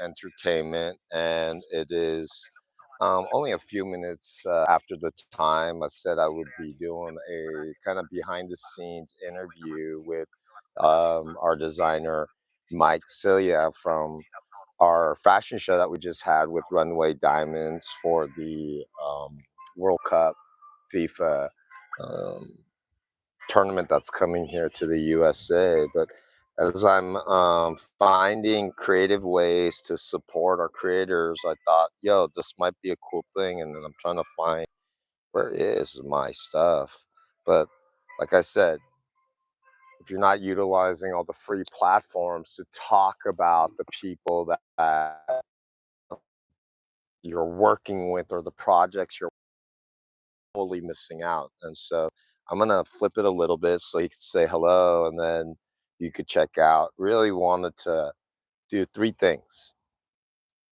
Entertainment, and it is only a few minutes after the time I said I would be doing a kind of behind the scenes interview with our designer Mike Sylla from our fashion show that we just had with Runway Diamonds for the World Cup FIFA um, tournament that's coming here to the USA. But as I'm finding creative ways to support our creators, I thought, yo, this might be a cool thing. And then I'm trying to find where is my stuff. But like I said, if you're not utilizing all the free platforms to talk about the people that you're working with or the projects you're totally missing out. And so I'm gonna flip it a little bit so you could say hello and then you could check out. Really wanted to do three things.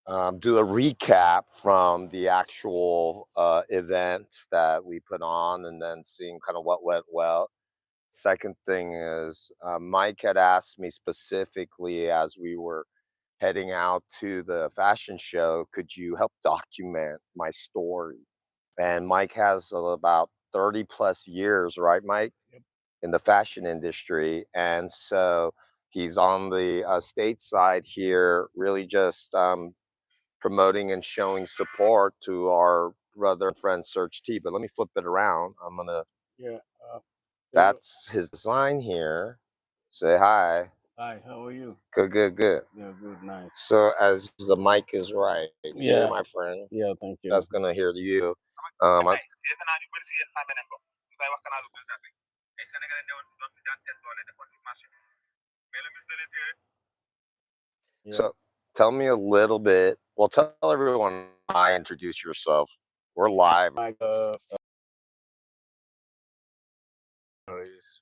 Do a recap from the actual event that we put on and then seeing kind of what went well. Second thing is Mike had asked me specifically as we were heading out to the fashion show, could you help document my story? And Mike has about 30 plus years, right, Mike, in the fashion industry. And so he's on the state side here, really just promoting and showing support to our brother and friend Serge T. But let me flip it around. I'm going to, Yeah. that's his design here. Say hi. Hi, how are you? Good, good, good. Yeah, good, nice. So as the mic is right here, Yeah, my friend, yeah, thank you. that's going to hear you. Yeah. So tell me a little bit. Well, tell everyone how I introduce yourself. We're live. Mike is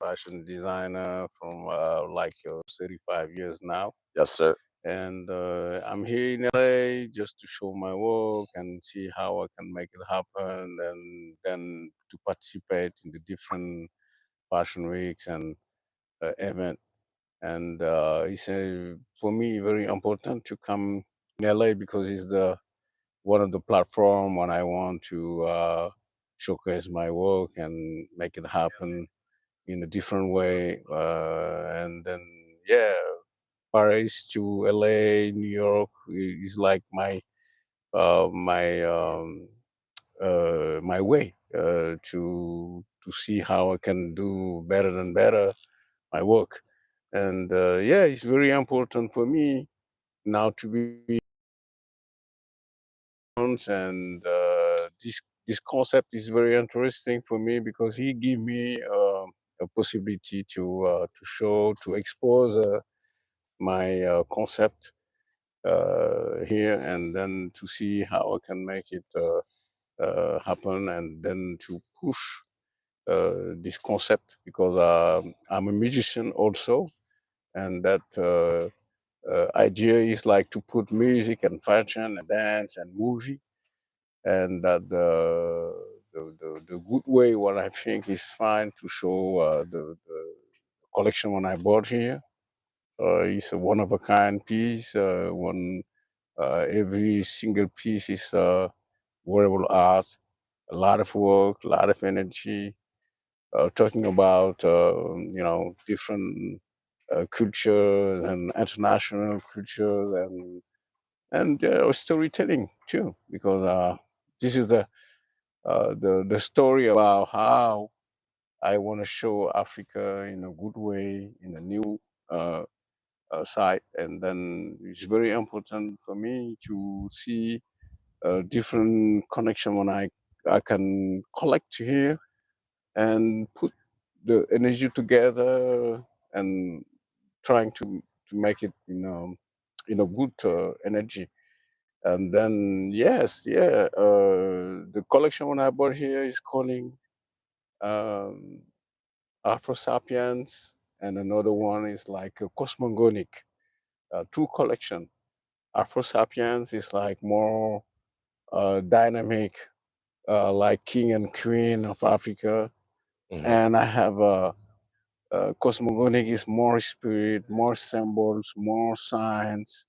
fashion designer from like 35 years now. Yes, sir. And I'm here in LA just to show my work and see how I can make it happen, and then to participate in the different fashion weeks and event. And it's for me very important to come in LA because it's the one of the platform when I want to showcase my work and make it happen in a different way. And then, yeah, Paris to LA, New York is like my way to see how I can do better and better my work. And yeah, it's very important for me now to be and this concept is very interesting for me because he give me a possibility to show to expose my concept here, and then to see how I can make it happen, and then to push this concept because I'm a musician also, and that idea is like to put music and fashion and dance and movie, and that the good way what I think is fine to show the collection when I bought here. It's a one of a kind piece. One every single piece is wearable art, a lot of work, a lot of energy. Talking about different cultures and international cultures and storytelling too, because this is the story about how I want to show Africa in a good way, in a new uh, side, and then it's very important for me to see a different connection when I can collect here and put the energy together and trying to make it in a good energy. And then yes, yeah, the collection when I bought here is calling um, Afro Sapiens, and another one is like a Cosmogonic. Two collection. Afro Sapiens is like more dynamic, like king and queen of Africa, Hmm. and I have a Cosmogonic is more spirit, more symbols, more signs,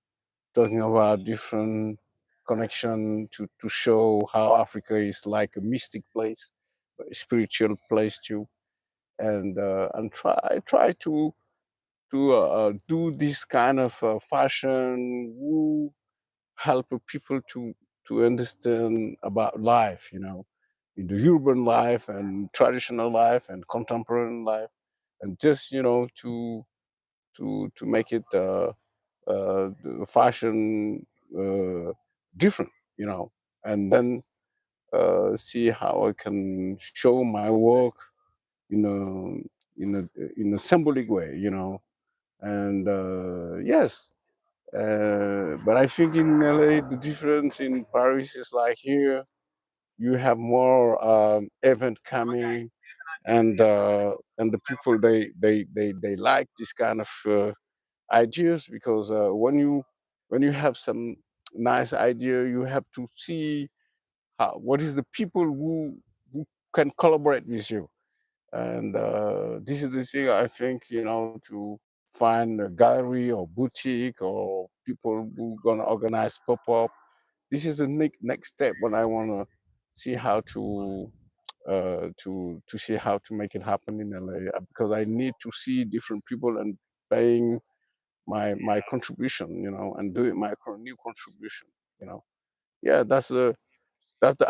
talking about different connection to show how Africa is like a mystic place, a spiritual place too, and try to do this kind of fashion who help people to understand about life, in the urban life and traditional life and contemporary life, and just to make it the fashion uh, different, and then see how I can show my work in a symbolic way, and yes. But I think in LA, the difference in Paris is like here, you have more event coming, and the people they like this kind of ideas, because when you have some nice idea, you have to see what is the people who can collaborate with you, and this is the thing I think, to find a gallery or boutique or people who gonna organize pop-up. This is the next step when I want to see how to see how to make it happen in LA, because I need to see different people and paying my contribution, and doing my new contribution, yeah. That's the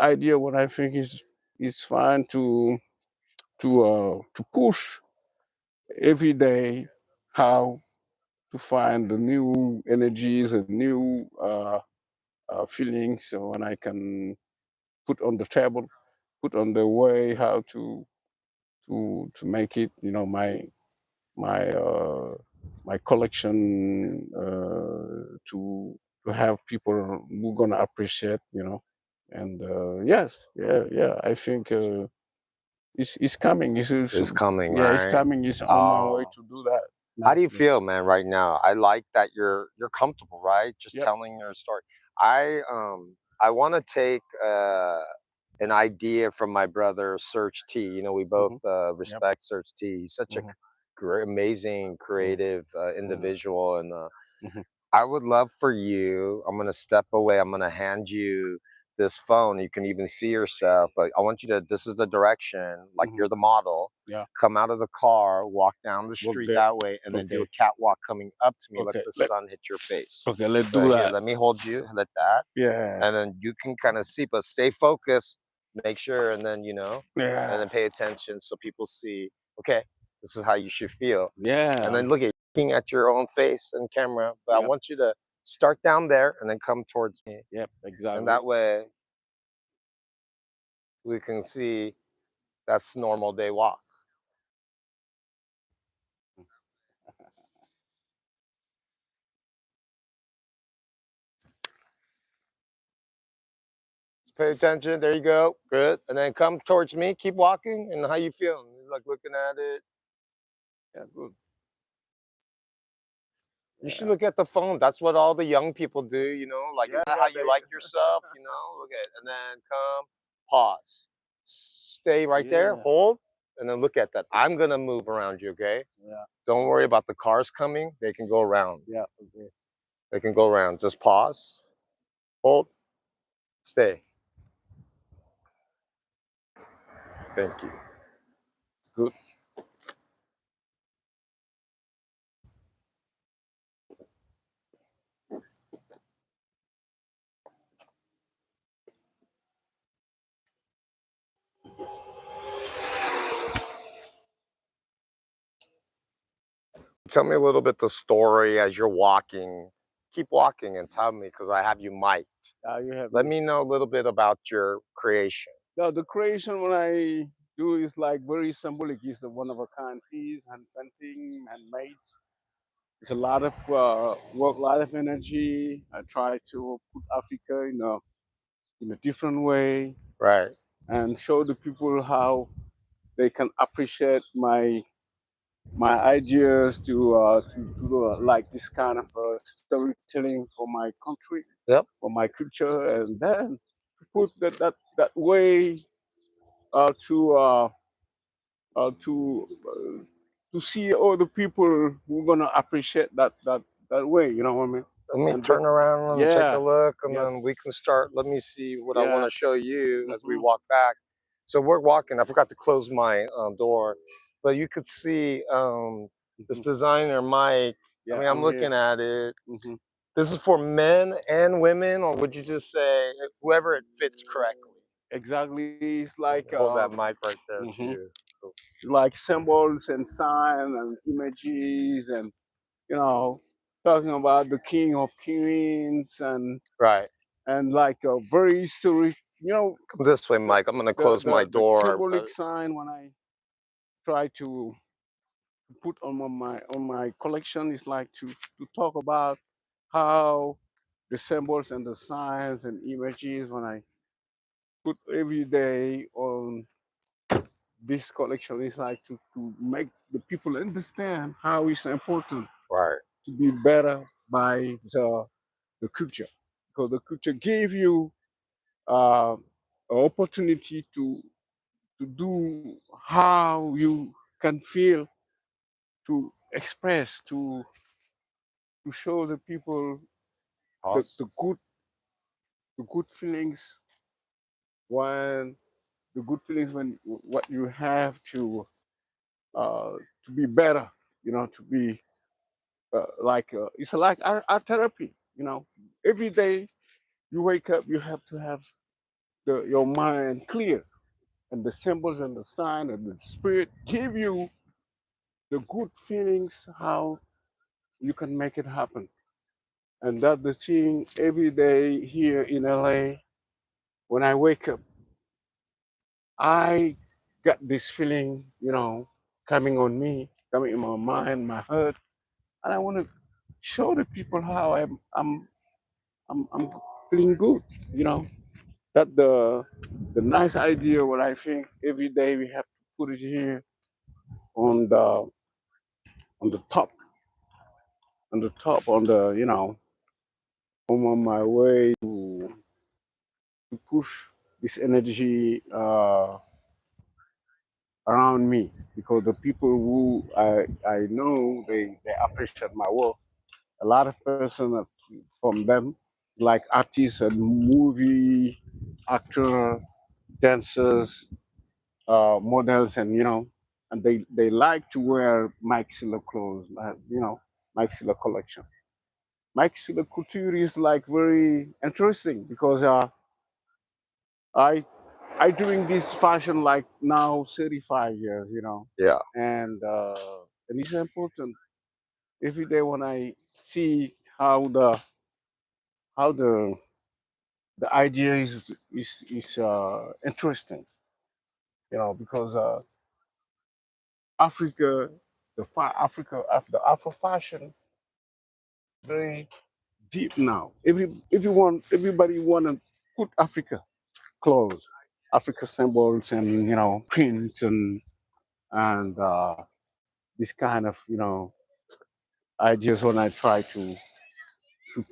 idea. What I think is fine to push every day, how to find the new energies and new feelings, so when I can put on the table, put on the way how to make it, my uh, my collection to have people who gonna appreciate, and yes, yeah, I think it's coming. It's coming, Yeah, it's right? coming. It's on my way Oh, to do that how do next you next. feel, man, right now? I like that you're comfortable, right? Just Yep. telling your story. I want to take an idea from my brother Search T. We both Hmm. Yep. respect Search T. He's such a Hmm. great, amazing, Hmm. creative Hmm. individual, and Hmm. I would love for you. I'm gonna step away. I'm gonna hand you this phone. You can even see yourself, but I want you to. This is the direction, like Hmm. you're the model. Yeah. Come out of the car, walk down the Work street there. that way, and then do a Okay. catwalk coming up to me. Let Okay. the sun hit your face. Let's Go do ahead, here. that. Let me hold you. Let that, Yeah. and then you can kind of see, but stay focused. Make sure, and then and Yeah. then pay attention so people see. Okay, this is how you should feel, and Yeah. then look at looking at your own face and camera. But I Yep. want you to start down there and then come towards me. Yep. And Exactly. that way we can see that's normal day walk. Just pay attention. There you go. Good. And then come towards me. Keep walking. And how you feeling? Like looking at it. Yeah. Good. You should Yeah. look at the phone. That's what all the young people do, like, is Yeah. that how Yeah. you like yourself? Look at it. And then come, pause. Stay right there, Yeah. hold, and then look at that. I'm gonna move around you, okay? Yeah. Don't worry about the cars coming. They can go around. Yeah. Okay. They can go around. Just pause, hold, stay. Thank you. Good. Tell me a little bit the story as you're walking. Keep walking and tell me because I have you mic'd. You have Let me. me know a little bit about your creation. Now the creation when I do is like very symbolic. It's a one of a kind piece, hand painting, handmade. It's a lot of work, a lot of energy. I try to put Africa in a different way Right. and show the people how they can appreciate my ideas to do like this kind of storytelling for my country, Yep. for my culture, and then to put that way to uh, to uh, to see all the people who gonna appreciate that way. You know what I mean? Let me and turn around and take a yeah, look, and yeah, then we can start. Let me see what I want yeah. to show you as we Hmm. walk back. So we're walking. I forgot to close my door, but you could see this Hmm. designer, Mike. I Yeah, mean, I'm I'm here. looking at it. Hmm. This is for men and women, or would you just say whoever it fits correctly? Exactly. It's Let like me hold that mic right there to mhm, you. like symbols and signs and images, and you know, talking about the King of Queens Right. and like a very historic, Come this way, the Mike. I'm gonna close my the door. symbolic sign when I try to put on my collection is like to talk about how the symbols and the signs and images when I put every day on this collection is like to make the people understand how it's important Right. to be better by the culture, because the culture gave you uh, an opportunity to do how you can feel, to express, to show the people the, Pause. the good the good feelings when the good feelings when what you have to be better, to be it's like art therapy. Every day you wake up, you have to have your mind clear, and the symbols and the sign and the spirit give you the good feelings how you can make it happen. And that's the thing every day here in LA. When I wake up, I got this feeling, coming on me, coming in my mind, my heart, and I want to show the people how I'm feeling good. You know that the nice idea. What I think every day we have to put it here on the top, on the I'm on my way to push this energy around me, because the people who I know they appreciate my work. A lot of person from them, like artists and movie actor, dancers, models, and and they like to wear Mike Sylla clothes, Mike Sylla collection. Mike Sylla couture is like very interesting because I I doing this fashion like now 35 years, Yeah. and it's important every day when I see how the idea is interesting, because Africa, the Afro fashion, very deep now. Everybody want to put Africa clothes, Africa symbols, and prints and this kind of ideas when I try to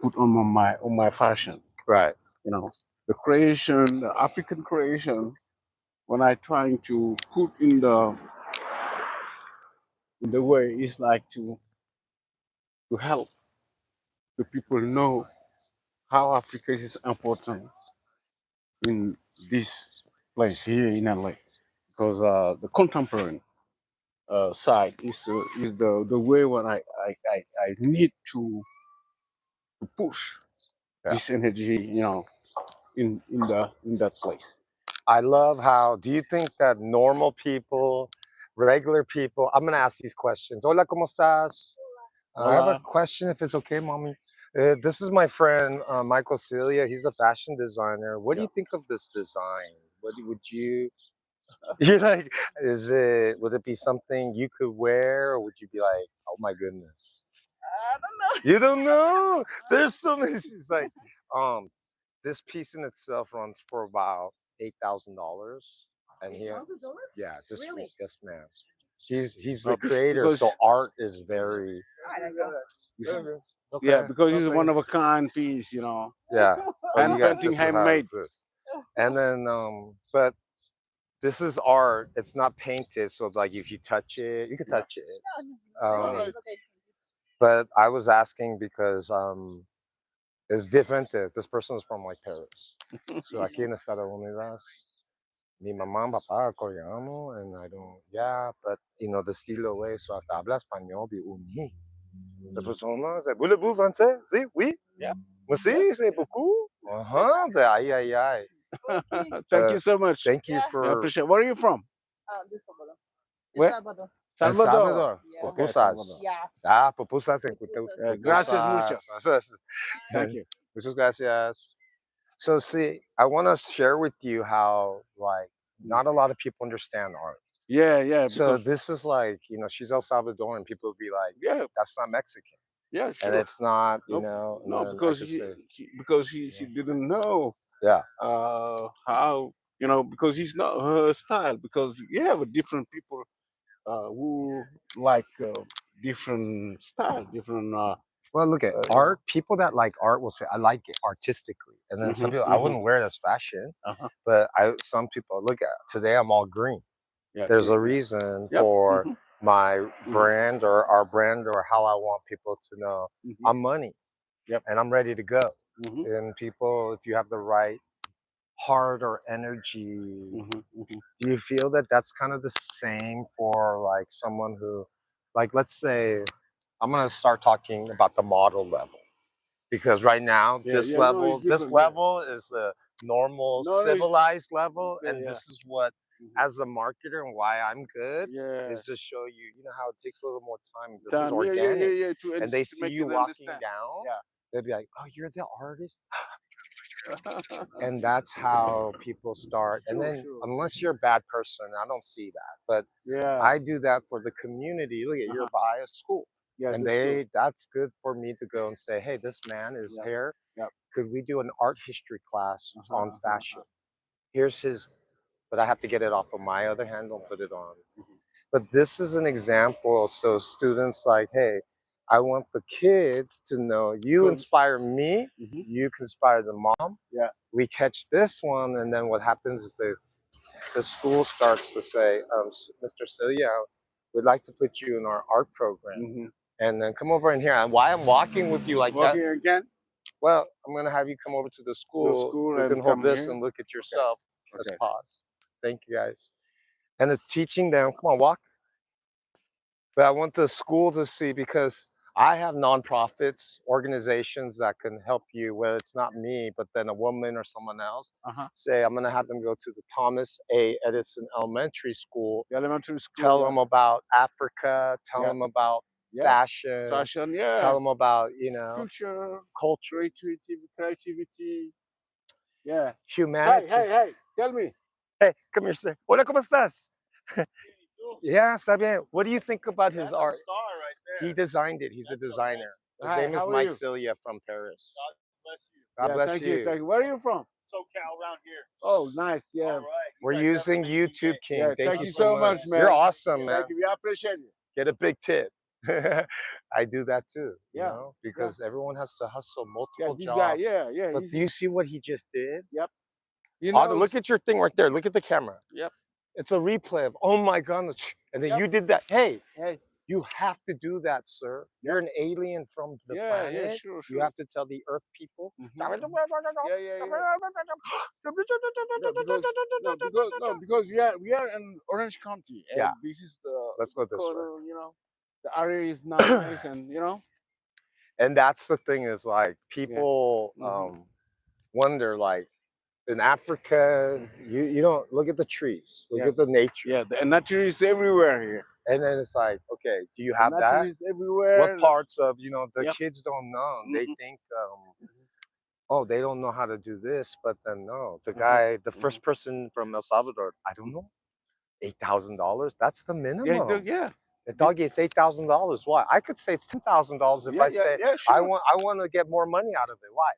put on my fashion. Right. The creation, the African creation, when I trying to put in the way is like to help the people know how Africa is important in this place here in LA, because the contemporary side is the way what I need to push Yeah. this energy, in that place. I love how. Do you think that normal people, regular people? I'm gonna ask these questions. Hola, cómo estás? I have a Hola. question, if it's okay, mommy. This is my friend Michael Sylla. He's a fashion designer. What do Yeah. you think of this design? Would you? You're like, is it? Would it be something you could wear, or would you be like, oh my goodness? I don't know. You don't know? There's so many. It's like, um, this piece in itself runs for about $8,000, and he, yeah, just really? Yes, ma'am. He's the creator, so Because art is very. it's, yeah, Okay, because it's okay. one of a kind piece, Yeah. Oh, hand you got painting, this is how handmade. it's this. And then but this is art. It's not painted, so like if you touch it, you can Yeah. touch it. All Um right. but I was asking because it's different. This person is from like Paris. So aquí en Estados Unidos, mi mamá, papá, coreano, and I don't, yeah, but you know, the estilo way, so hasta habla español, bi uni. La persona, c'est, voulez-vous français? Si, oui. Yeah. Si, c'est beaucoup. Aïe, aïe, aïe. Thank you so much. Thank you I for, appreciate. Where are you from? where? Salvador. El Salvador. Salvador. Yeah. Okay, Pupusas. Salvador. Yeah. Ah, pupusas en Gracias mucho. pupusas. Thank you. Muchas gracias. So see, I want to share with you how like not a lot of people understand art. Yeah, yeah. So Because this is like, you know, she's El Salvadoran. People would be like, yeah, that's not Mexican. yeah, And sure. it's not, you No, know, and no, then I because could she, say, she didn't know yeah. how, you know, because it's not her style. Because you have a different people who like different style, different. Well, look at You art. People that like art will say, I like it artistically. And then some people, I wouldn't wear it as fashion. Uh-huh. But some people, look at today, I'm all green. Yeah, There's a yeah. reason Yep. for my brand or our brand or how I want people to know I'm money. Yep. And I'm ready to go. And people, if you have the right heart or energy, do you feel that that's kind of the same for like someone who, like, let's say, I'm going to start talking about the model level. Because right now, this level is the normal, No, it's- civilized level. yeah, And yeah. this is what, as a marketer and why I'm good, Yeah. is to show you, you know how it takes a little more time. This is Time. Yeah, organic. yeah, yeah, yeah. And they To see make you it walking understand. down, Yeah. they'd be like, oh, you're the artist? And that's how people start. And then, unless you're a bad person, I don't see that. But Yeah. I do that for the community. Look at, you're by a school. Yeah, And that's good for me to go and say, hey, this man is here. Yep. Could we do an art history class on fashion? Here's his, but I have to get it off of my other hand, don't put it on. But this is an example. So students like, hey, I want the kids to know you inspire me, you can inspire the mom. Yeah. We catch this one, and then what happens is the school starts to say, Mr. Sylla, we'd like to put you in our art program. And then come over in here. And why I'm walking with you like Walking that? again? Well, I'm going to have you come over to the school. You and can hold come this here? and look at yourself. Let's Okay. pause. Thank you, guys. And it's teaching them, come on, walk. But I want the school to see, because I have nonprofits, organizations that can help you, whether it's not me, but then a woman or someone else. Say, I'm going to have them go to the Thomas A. Edison Elementary School. The elementary school. Tell them about Africa. Tell them about fashion. Fashion, yeah. Tell them about, you know, culture, creativity. Yeah. Humanity. Hey, tell me. Hey, come here, sir. Hola, ¿cómo estás? Yeah, está bien. What do you think about his art? Star right there. He designed it. He's a designer. His name is Mike Sylla from Paris. God bless you. God bless thank you. Thank you. Where are you from? SoCal, around here. Oh, nice. Yeah. All right. We're using YouTube King. Yeah, thank you so much, man. You're awesome, man. Thank you. We appreciate you. Get a big tip. I do that too, you Yeah, know, because everyone has to hustle multiple this jobs. guy, yeah. But do you see what he just did? Yep. You Otto, look at your thing right there. Look at the camera. Yep. It's a replay of, oh my goodness. And then you did that. Hey, you have to do that, sir. You're an alien from the planet. Yeah, sure. You have to tell the Earth people. Yeah. Because we are in Orange County, and this is the let's go this way. You know, the area is nice, and you know. And that's the thing is like people wonder, like in Africa, you don't look at the trees, look at the nature. Yeah, the nature is everywhere here. And then it's like, okay, do you have that? Is everywhere. What parts of, you know, the kids don't know. They think, oh, they don't know how to do this, but then no, the guy, the first person from El Salvador, I don't know, $8,000. That's the minimum. Yeah. The dog gets $8,000. Why? I could say it's $10,000 if I say I want to get more money out of it. Why?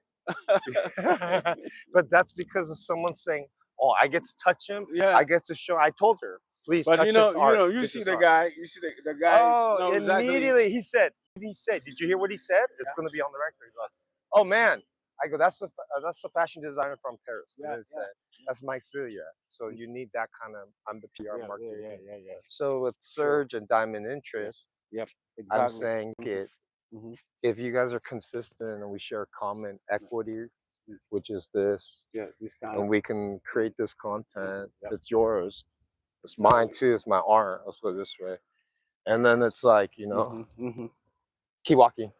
But that's because of someone saying, "Oh, I get to touch him. I get to show." I told her, "Please touch his art." You see the guy. You see the guy. Oh, immediately he said. Did you hear what he said? It's going to be on the record. He's like, "Oh man." I go, that's the fashion designer from Paris. That's Mike Sylla. So you need that kind of, I'm the PR marketer. Yeah. So with Surge and Diamond Interest, exactly. I'm saying it. Mhm. if you guys are consistent and we share common equity, which is this, Yeah, this kind and of. we can create this content, Yep. it's yours, it's mine too, it's my art. Let's go this way. And then it's like, keep walking.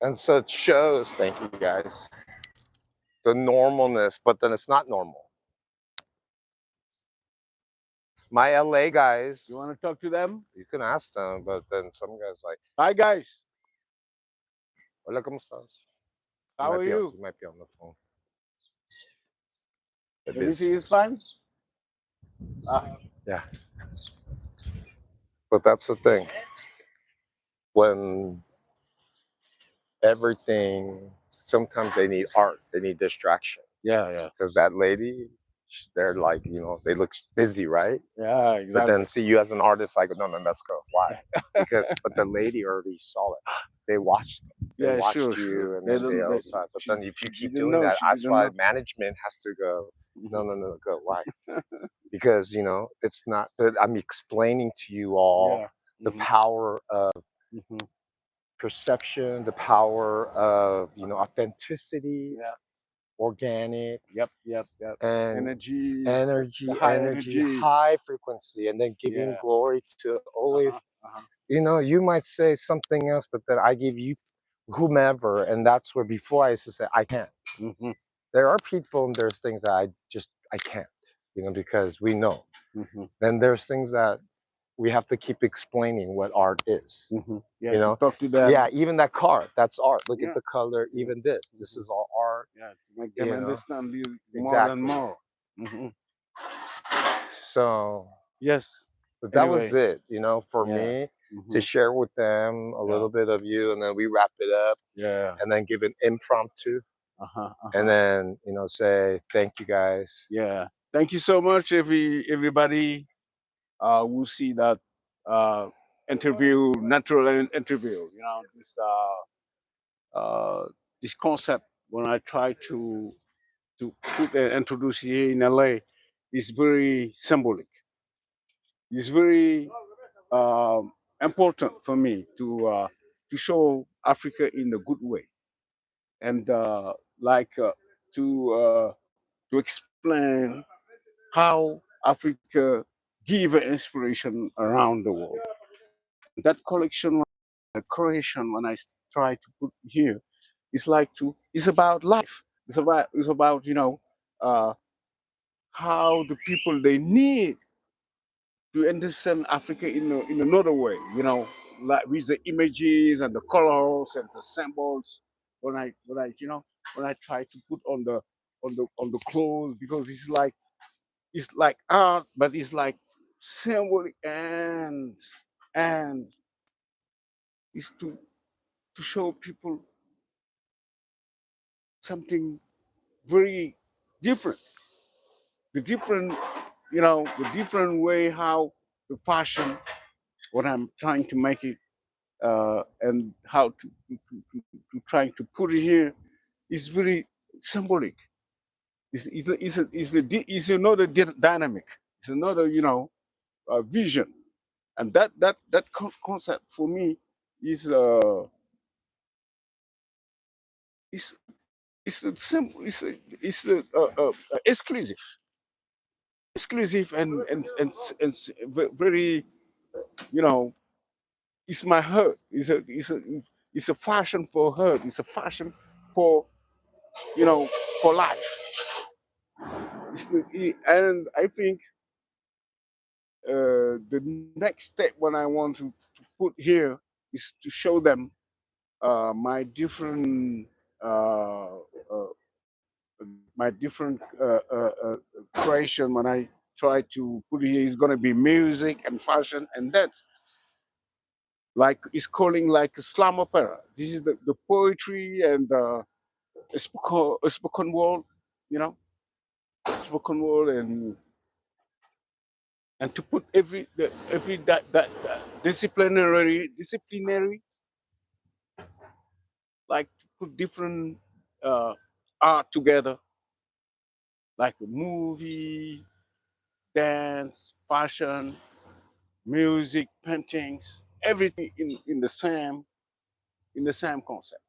And so it shows, thank you guys, the normalness, but then it's not normal. My LA guys, You want to talk to them? you can ask them, but then some guys like, Hi guys, hola, ¿cómo estás? how are you? You might be on the phone. Everything is fine? Yeah. But that's the thing. When everything, sometimes they need art, they need distraction. Yeah. Because that lady, they're like, they look busy, right? Yeah, But exactly. then see you as an artist, like, no, let's go. Why? But the lady already saw it. They watched them. They Yeah, watched sure. you, and They then they don't. outside. But then if you She keep didn't doing know. that, She that's didn't why know. management has to go. Mhm. No, go. Why? Because it's not. But I'm explaining to you all Yeah. the power of Mhm. perception, the power of authenticity, Yeah. organic, Yep. and Energy. The energy, high energy. high frequency, and then giving Yeah. glory to always. Uh-huh. You might say something else, but then I give you whomever, and that's where before I used to say I can't. Mhm. There are people and there's things that I can't, because we know. Mhm. Then there's things that we have to keep explaining what art is. Mhm. Yeah. You To know, talk to them. yeah, even that card, that's art. Look Yeah. at the color, Yeah. even this is all art. Yeah. To make them understand more and Exactly. more. Mhm. So, Yes. but that was Anyway. it, for Yeah. me to Mhm. share with them a little bit of you, and then we wrap it up, Yeah. and then give an impromptu, and then say thank you guys. Yeah. Thank you so much, everybody. We'll see that interview, natural interview. This concept when I try to put and introduce here in LA is very symbolic. It's very important for me to show Africa in a good way, and like to explain how Africa give inspiration around the world. That collection, the creation, when try to put here, it's about life. It's about uh, how the people they need to understand Africa in another way. Like with the images and the colors and the symbols. When I try to put on the clothes, because it's like art, but it's like symbolic, and it's to show people something very different. The different way how the fashion, what I'm trying to make it, and how to trying to put it here is very symbolic. It's another dynamic. It's another vision, and that concept for me is is it's a simple it's exclusive and very you know it's my heart. It's a fashion for her. It's a fashion for you know for life. And I think the next step when I want to put here is to show them my different uh, uh, creation. When I try to put it here, it's gonna be music and fashion, and that's like it's calling like a slam opera. This is the poetry and a spoken word, you know, spoken word, and to put every that disciplinary, like to put different uh, art together, like a movie, dance, fashion, music, paintings, everything in the same in the same concept.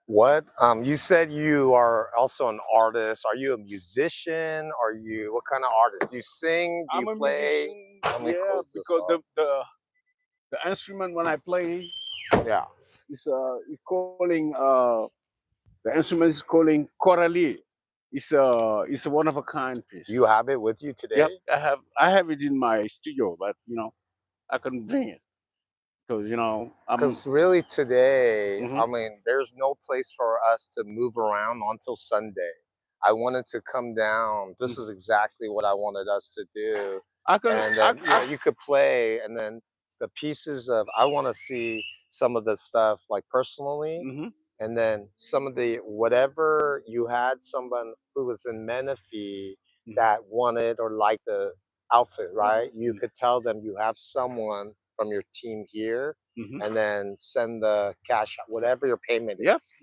What you said you are also an artist. Are you a musician? Are you what kind of artist? Do you sing? Do you I'm a play? musician, Let me yeah, close this because off. the instrument when I play Yeah. is calling the instrument is calling chorale. It's a one of a kind You piece. have it with you Yep, today? I have it in my studio, but I couldn't bring it because I'm. Because really today, Mhm, I mean, there's no place for us to move around until Sunday. I wanted to come down. This mhm. is exactly what I wanted us to do. I can And then, you could play, and then the pieces of, I want to see some of the stuff like personally, mhm, and then some of the, whatever you had someone who was in Menifee mhm, that wanted or liked the outfit, right? You mhm, could tell them you have someone from your team here, mhm. and then send the cash, whatever your payment Yep. is.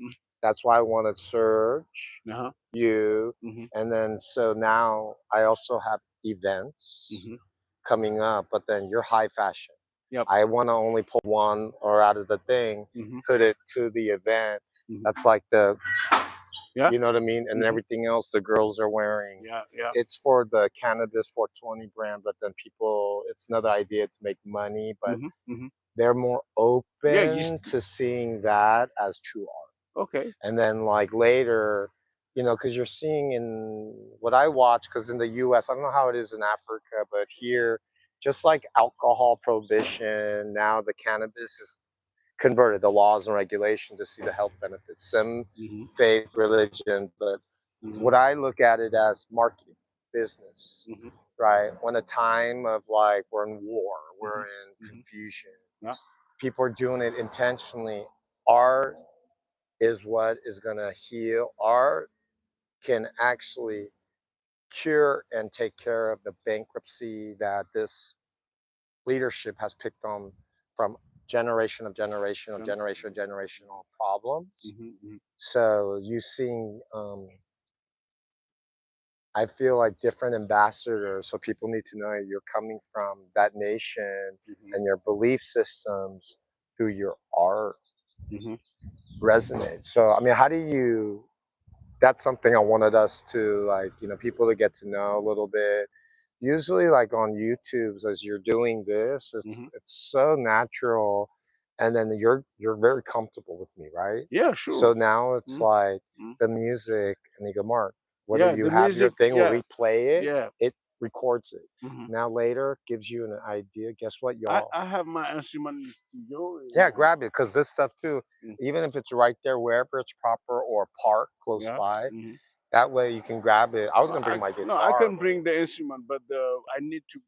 That's why I wanted Serge, Uh-huh. you, Mhm, and then so now I also have events mhm. coming up, but then you're high fashion. Yep. I want to only pull one or out of the thing, Mhm, put it to the event. mhm. That's like the, Yeah. you know what I mean? And Mhm. everything else the girls are wearing. Yeah. Yeah. It's for the Cannabis 420 brand, but then people, it's another idea to make money, but Mhm, mhm. they're more Yeah. open to seeing that as true art. Okay. And then like later, because you're seeing in what I watch, because in the US, I don't know how it is in Africa, but here, just like alcohol prohibition, now the cannabis is converted, the laws and regulations to see the health benefits. Some Mhm, faith, religion, but mhm, what I look at it as marketing, business, mhm, right? When a time of like we're in war, we're mhm, in mhm. confusion, Yeah. people are doing it intentionally. Art is what is going to heal. Art can actually cure and take care of the bankruptcy that this leadership has picked on from Sure. generational problems. Mhm, mhm, So you seeing, I feel like different ambassadors. So people need to know you're coming from that nation mhm, and your belief systems through your art mhm, resonates. So I mean, how do you? That's something I wanted us to like, people to get to know a little bit. Usually like on YouTube's as you're doing this, it's mhm. it's so natural, and then you're very comfortable with me, right? Yeah. Sure. So now it's Mhm, like mhm. the music, and you go, Mark, whether Yeah. you The have your music. thing where Yeah. we play it, Yeah. it records it. Mhm. Now later gives you an idea. Guess what, I y'all? I have my instrument in the studio. Yeah, grab it because this stuff too, Mm, even if it's right there, wherever it's proper or park close yeah. by, Mhm. that way you can grab it. I was gonna bring my No, I guitar, can but bring the instrument, but I need to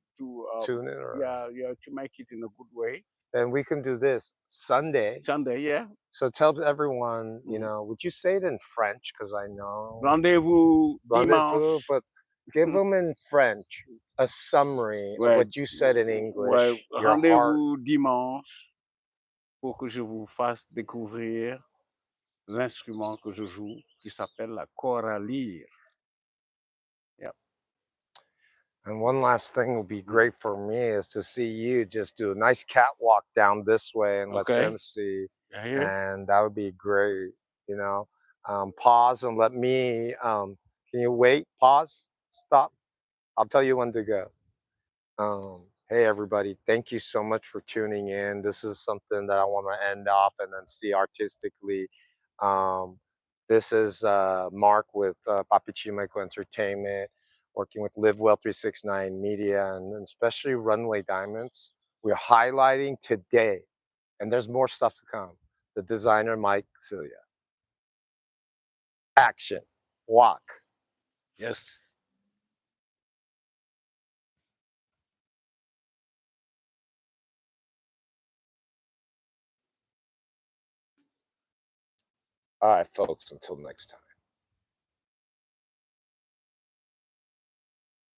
tune it, or yeah, yeah, to make it in a good way. then we can do this Sunday. Sunday, yeah. So tell everyone, Mhm. would you say it in French? Because I know Rendezvous rendezvous, dimanche. but give them in French a summary of Ouais, what you said in ouais, English, your heart. rendez-vous dimanche pour que je vous fasse découvrir l'instrument que je joue qui s'appelle la choralire. Yeah. And one last thing would be Mhm. great for me is to see you just do a nice catwalk down this way and let Okay. them see. You hear? And that would be great, you know. Pause and let me, can you wait? Pause, stop. I'll tell you when to go. Hey, everybody, thank you so much for tuning in. This is something that I want to end off and then see artistically. Um, this is Mark with PAPICHINOMEXICO Entertainment, working with Live Well 369 Media, and especially Runway Diamonds. We're highlighting today, and there's more stuff to come, the designer Mike Sylla. Action, walk. Yes. All right, folks, until next time.